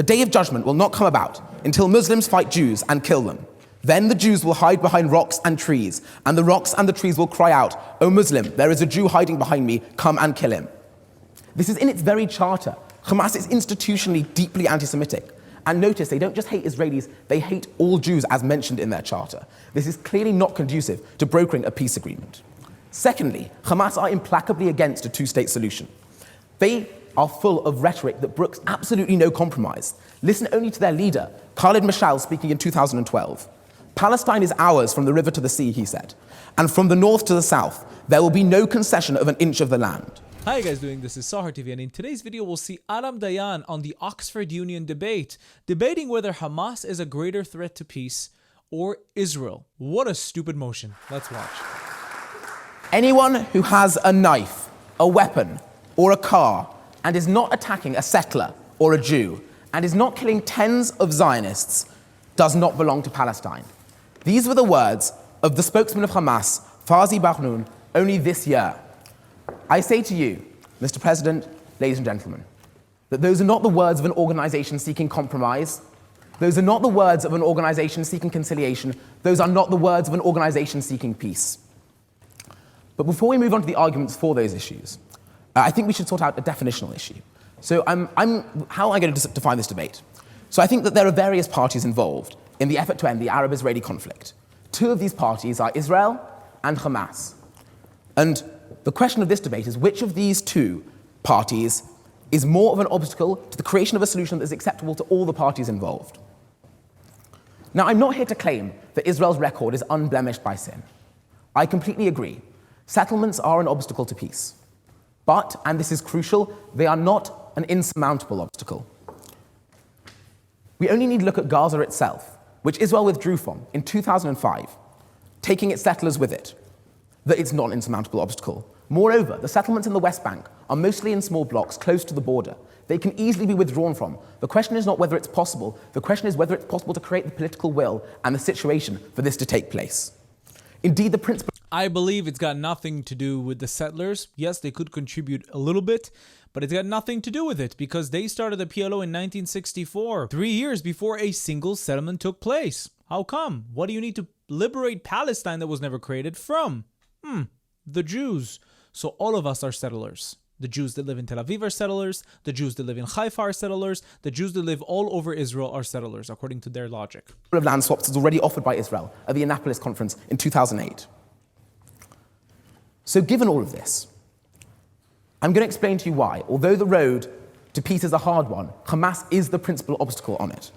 The day of judgment will not come about until Muslims fight Jews and kill them. Then the Jews will hide behind rocks and trees, and the rocks and the trees will cry out, "O Muslim, there is a Jew hiding behind me, come and kill him." This is in its very charter. Hamas is institutionally deeply anti-Semitic. And notice, they don't just hate Israelis, they hate all Jews as mentioned in their charter. This is clearly not conducive to brokering a peace agreement. Secondly, Hamas are implacably against a two-state solution. They are full of rhetoric that brooks absolutely no compromise. Listen only to their leader, Khalid Mashal, speaking in 2012. "Palestine is ours from the river to the sea," he said. "And from the north to the south, there will be no concession of an inch of the land." Hi, you guys doing? This is Sahar TV, and in today's video we'll see Adam Dayan on the Oxford Union debate, debating whether Hamas is a greater threat to peace or Israel. What a stupid motion. Let's watch. Anyone who has a knife, a weapon, or a car, and is not attacking a settler or a Jew, and is not killing tens of Zionists, does not belong to Palestine. These were the words of the spokesman of Hamas, Fazi Barnoun, only this year. I say to you, Mr. President, ladies and gentlemen, that those are not the words of an organization seeking compromise. Those are not the words of an organization seeking conciliation. Those are not the words of an organization seeking peace. But before we move on to the arguments for those issues, I think we should sort out a definitional issue. So how am I going to define this debate? So I think that there are various parties involved in the effort to end the Arab-Israeli conflict. Two of these parties are Israel and Hamas. And the question of this debate is which of these two parties is more of an obstacle to the creation of a solution that is acceptable to all the parties involved. Now, I'm not here to claim that Israel's record is unblemished by sin. I completely agree. Settlements are an obstacle to peace. But, and this is crucial, they are not an insurmountable obstacle. We only need to look at Gaza itself, which Israel withdrew from in 2005, taking its settlers with it, that it's not an insurmountable obstacle. Moreover, the settlements in the West Bank are mostly in small blocks close to the border. They can easily be withdrawn from. The question is not whether it's possible, the question is whether it's possible to create the political will and the situation for this to take place. Indeed, the principle... I believe it's got nothing to do with the settlers. Yes, they could contribute a little bit, but it's got nothing to do with it because they started the PLO in 1964, 3 years before a single settlement took place. How come? What do you need to liberate Palestine that was never created from? The Jews. So all of us are settlers. The Jews that live in Tel Aviv are settlers. The Jews that live in Haifa are settlers. The Jews that live all over Israel are settlers, according to their logic. Of land swaps was already offered by Israel at the Annapolis Conference in 2008. So given all of this, I'm going to explain to you why, although the road to peace is a hard one, Hamas is the principal obstacle on it.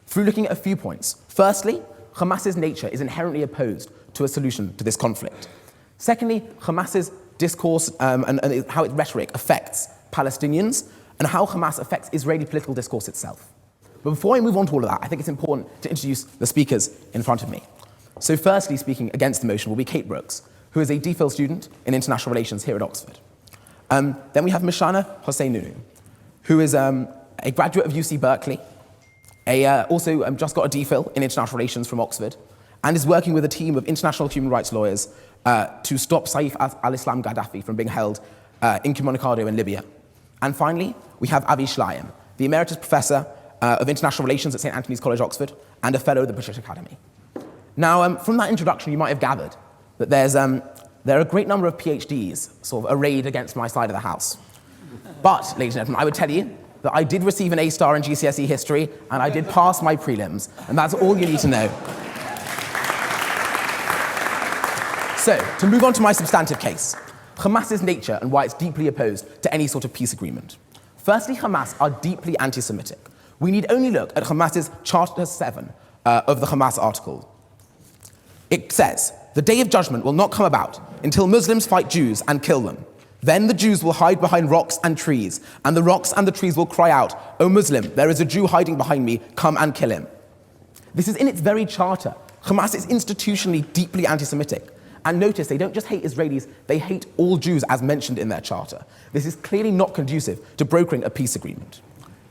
Through looking at a few points. Firstly, Hamas's nature is inherently opposed to a solution to this conflict. Secondly, Hamas's discourse and how its rhetoric affects Palestinians and how Hamas affects Israeli political discourse itself. But before I move on to all of that, I think it's important to introduce the speakers in front of me. So firstly, speaking against the motion will be Kate Brooks, who is a DPhil student in international relations here at Oxford. Then we have Mishana Hossein-Nunu, who is a graduate of UC Berkeley, also just got a DPhil in international relations from Oxford, and is working with a team of international human rights lawyers to stop Saif al-Islam Gaddafi from being held incommunicado in Libya. And finally, we have Avi Shlayim, the emeritus professor of international relations at St. Antony's College, Oxford, and a fellow of the British Academy. Now, from that introduction, you might have gathered that there are a great number of PhDs sort of arrayed against my side of the house. But, ladies and gentlemen, I would tell you that I did receive an A-star in GCSE history, and I did pass my prelims, and that's all you need to know. So, to move on to my substantive case, Hamas's nature and why it's deeply opposed to any sort of peace agreement. Firstly, Hamas are deeply anti-Semitic. We need only look at Hamas's Charter 7 of the Hamas article. It says, "The day of judgment will not come about until Muslims fight Jews and kill them. Then the Jews will hide behind rocks and trees, and the rocks and the trees will cry out, 'O Muslim, there is a Jew hiding behind me, come and kill him.'" This is in its very charter. Hamas is institutionally deeply anti-Semitic. And notice, they don't just hate Israelis, they hate all Jews as mentioned in their charter. This is clearly not conducive to brokering a peace agreement.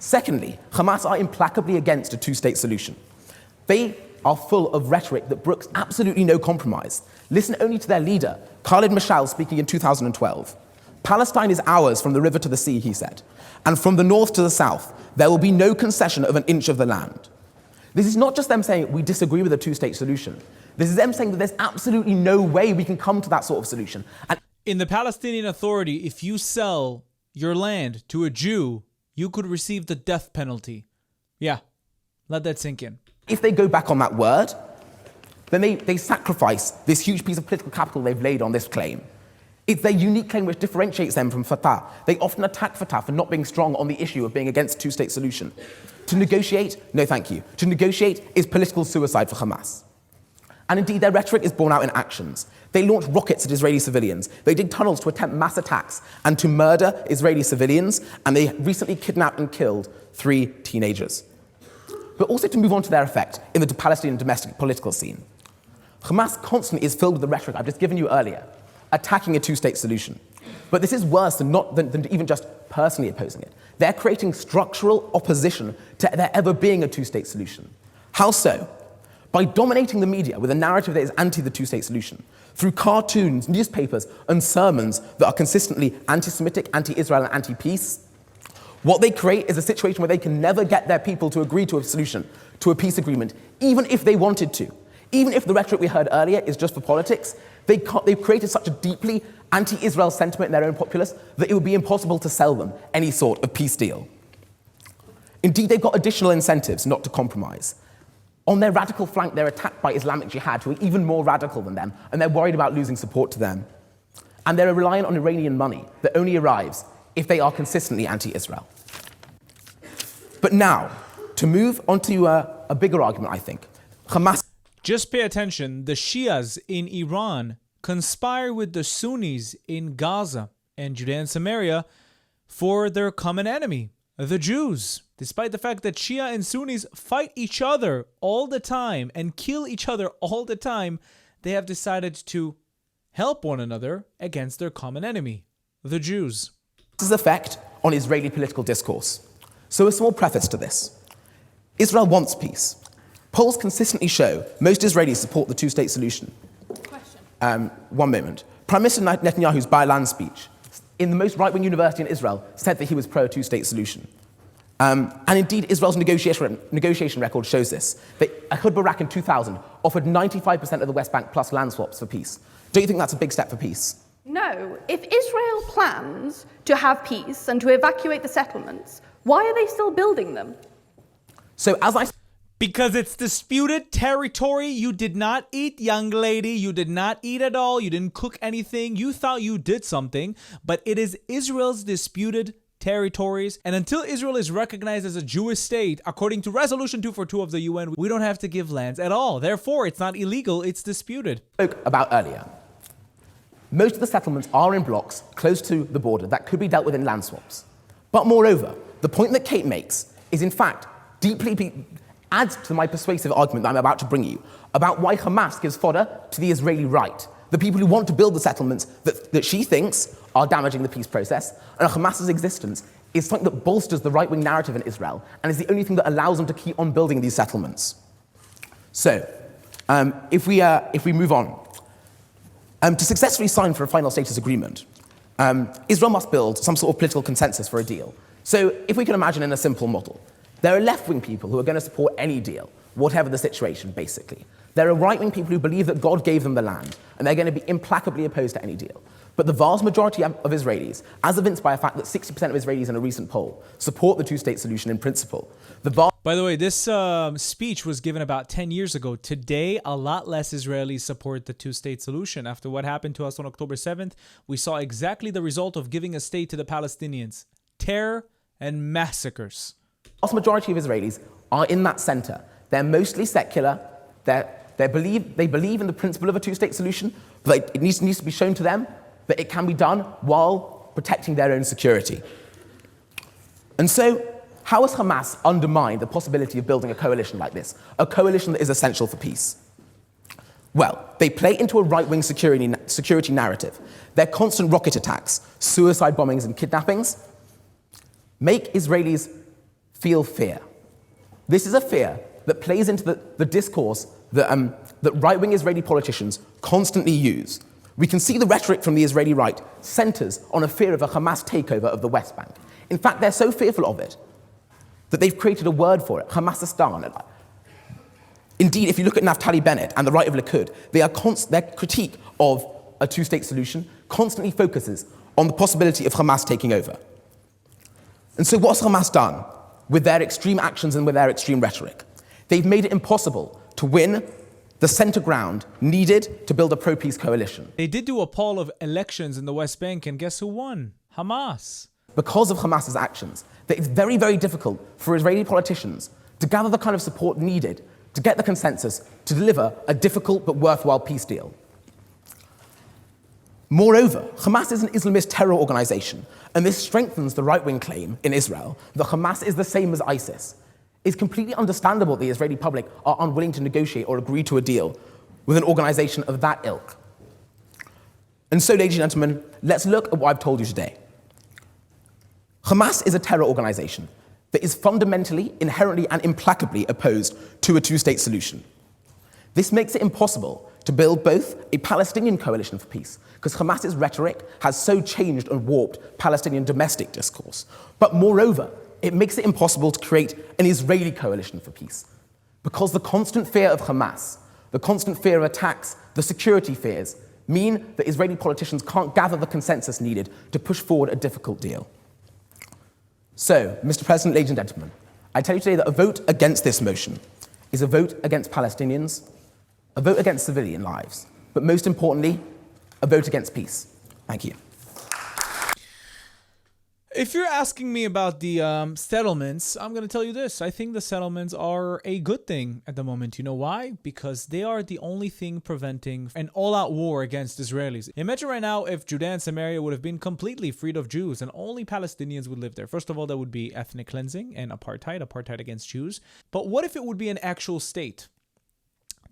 Secondly, Hamas are implacably against a two-state solution. They are full of rhetoric that brooks absolutely no compromise. Listen only to their leader, Khalid Mashal, speaking in 2012. Palestine is ours from the river to the sea, he said. And from the north to the south, there will be no concession of an inch of the land. This is not just them saying we disagree with a two-state solution. This is them saying that there's absolutely no way we can come to that sort of solution. And in the Palestinian Authority, if you sell your land to a Jew, you could receive the death penalty. Yeah, let that sink in. If they go back on that word, then they sacrifice this huge piece of political capital they've laid on this claim. It's their unique claim which differentiates them from Fatah. They often attack Fatah for not being strong on the issue of being against a two-state solution. To negotiate, no thank you. To negotiate is political suicide for Hamas. And indeed, their rhetoric is borne out in actions. They launched rockets at Israeli civilians. They dig tunnels to attempt mass attacks and to murder Israeli civilians. And they recently kidnapped and killed 3 teenagers. But also to move on to their effect in the Palestinian domestic political scene. Hamas constantly is filled with the rhetoric I've just given you earlier, attacking a two-state solution. But this is worse than even just personally opposing it. They're creating structural opposition to there ever being a two-state solution. How so? By dominating the media with a narrative that is anti the two-state solution, through cartoons, newspapers, and sermons that are consistently anti-Semitic, anti-Israel, and anti-peace. What they create is a situation where they can never get their people to agree to a solution, to a peace agreement, even if they wanted to. Even if the rhetoric we heard earlier is just for politics, they've created such a deeply anti-Israel sentiment in their own populace that it would be impossible to sell them any sort of peace deal. Indeed, they've got additional incentives not to compromise. On their radical flank, they're attacked by Islamic Jihad, who are even more radical than them, and they're worried about losing support to them. And they're reliant on Iranian money that only arrives if they are consistently anti-Israel. But now, to move on to a bigger argument, I think, Hamas... Just pay attention, the Shias in Iran conspire with the Sunnis in Gaza and Judea and Samaria for their common enemy, the Jews. Despite the fact that Shia and Sunnis fight each other all the time and kill each other all the time, they have decided to help one another against their common enemy, the Jews. This effect on Israeli political discourse. So a small preface to this. Israel wants peace. Polls consistently show most Israelis support the two-state solution. Question. One moment. Prime Minister Netanyahu's Bar-Ilan speech in the most right-wing university in Israel said that he was pro-two-state solution. And indeed, Israel's negotiation record shows this. Ehud Barak in 2000 offered 95% of the West Bank plus land swaps for peace. Don't you think that's a big step for peace? No. If Israel plans to have peace and to evacuate the settlements, why are they still building them? So as I... Because it's disputed territory. You did not eat, young lady. You did not eat at all. You didn't cook anything. You thought you did something. But it is Israel's disputed territories. And until Israel is recognized as a Jewish state, according to Resolution 242 of the UN, we don't have to give lands at all. Therefore, it's not illegal. It's disputed. Spoke about earlier. Most of the settlements are in blocks close to the border that could be dealt with in land swaps. But moreover, the point that Kate makes is in fact adds to my persuasive argument that I'm about to bring you about why Hamas gives fodder to the Israeli right, the people who want to build the settlements that she thinks are damaging the peace process, and Hamas's existence is something that bolsters the right-wing narrative in Israel and is the only thing that allows them to keep on building these settlements. So, if we move on, to successfully sign for a final status agreement, Israel must build some sort of political consensus for a deal. So, if we can imagine in a simple model, there are left-wing people who are going to support any deal, whatever the situation, basically. There are right-wing people who believe that God gave them the land, and they're going to be implacably opposed to any deal. But the vast majority of Israelis, as evinced by the fact that 60% of Israelis in a recent poll support the two-state solution in principle. By the way, this speech was given about 10 years ago. Today, a lot less Israelis support the two-state solution. After what happened to us on October 7th, we saw exactly the result of giving a state to the Palestinians. Terror and massacres. The vast majority of Israelis are in that center. They're mostly secular. They believe in the principle of a two-state solution, but it needs to be shown to them that it can be done while protecting their own security. And so, how has Hamas undermined the possibility of building a coalition like this, a coalition that is essential for peace? Well, they play into a right-wing security narrative. Their constant rocket attacks, suicide bombings, and kidnappings make Israelis feel fear. This is a fear that plays into the discourse that right-wing Israeli politicians constantly use, We can see the rhetoric from the Israeli right centers on a fear of a Hamas takeover of the West Bank. In fact, they're so fearful of it that they've created a word for it, Hamasistan. Indeed, if you look at Naftali Bennett and the right of Likud, their critique of a two-state solution constantly focuses on the possibility of Hamas taking over. And so what's Hamas done with their extreme actions and with their extreme rhetoric? They've made it impossible to win the center ground needed to build a pro-peace coalition. They did do a poll of elections in the West Bank, and guess who won? Hamas. Because of Hamas's actions, that it's very, very difficult for Israeli politicians to gather the kind of support needed to get the consensus to deliver a difficult but worthwhile peace deal. Moreover, Hamas is an Islamist terror organization, and this strengthens the right-wing claim in Israel that Hamas is the same as ISIS. It's completely understandable the Israeli public are unwilling to negotiate or agree to a deal with an organization of that ilk. And so, ladies and gentlemen, let's look at what I've told you today. Hamas is a terror organization that is fundamentally, inherently, and implacably opposed to a two-state solution. This makes it impossible to build both a Palestinian coalition for peace, because Hamas's rhetoric has so changed and warped Palestinian domestic discourse. But moreover, it makes it impossible to create an Israeli coalition for peace, because the constant fear of Hamas, the constant fear of attacks, the security fears, mean that Israeli politicians can't gather the consensus needed to push forward a difficult deal. So, Mr. President, ladies and gentlemen, I tell you today that a vote against this motion is a vote against Palestinians, a vote against civilian lives, but most importantly, a vote against peace. Thank you. If you're asking me about the settlements, I'm going to tell you this. I think the settlements are a good thing at the moment. You know why? Because they are the only thing preventing an all-out war against Israelis. Imagine right now if Judea and Samaria would have been completely freed of Jews and only Palestinians would live there. First of all, that would be ethnic cleansing and apartheid against Jews. But what if it would be an actual state?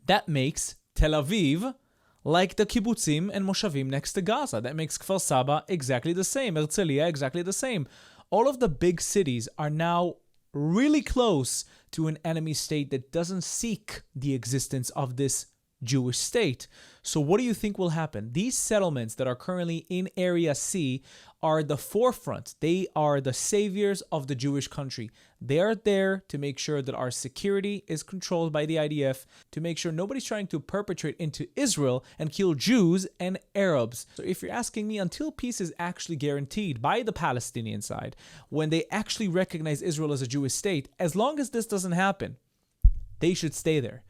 That makes Tel Aviv like the kibbutzim and moshavim next to Gaza. That makes Kfar Saba exactly the same, Herzliya exactly the same. All of the big cities are now really close to an enemy state that doesn't seek the existence of this Jewish state. So what do you think will happen? These settlements that are currently in Area C are the forefront. They are the saviors of the Jewish country. They are there to make sure that our security is controlled by the IDF, to make sure nobody's trying to perpetrate into Israel and kill Jews and Arabs. So if you're asking me, until peace is actually guaranteed by the Palestinian side, when they actually recognize Israel as a Jewish state, as long as this doesn't happen, they should stay there.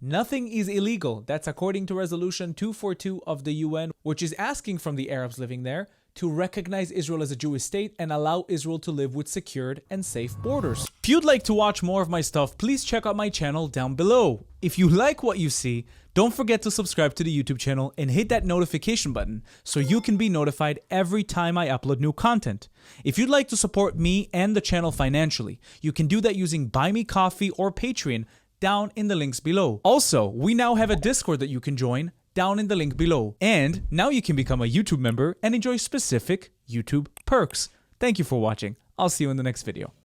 Nothing is illegal. That's according to Resolution 242 of the UN, which is asking from the Arabs living there to recognize Israel as a Jewish state and allow Israel to live with secured and safe borders. If you'd like to watch more of my stuff, please check out my channel down below. If you like what you see, don't forget to subscribe to the YouTube channel and hit that notification button so you can be notified every time I upload new content. If you'd like to support me and the channel financially, you can do that using Buy Me Coffee or Patreon down in the links below. Also, we now have a Discord that you can join down in the link below. And now you can become a YouTube member and enjoy specific YouTube perks. Thank you for watching. I'll see you in the next video.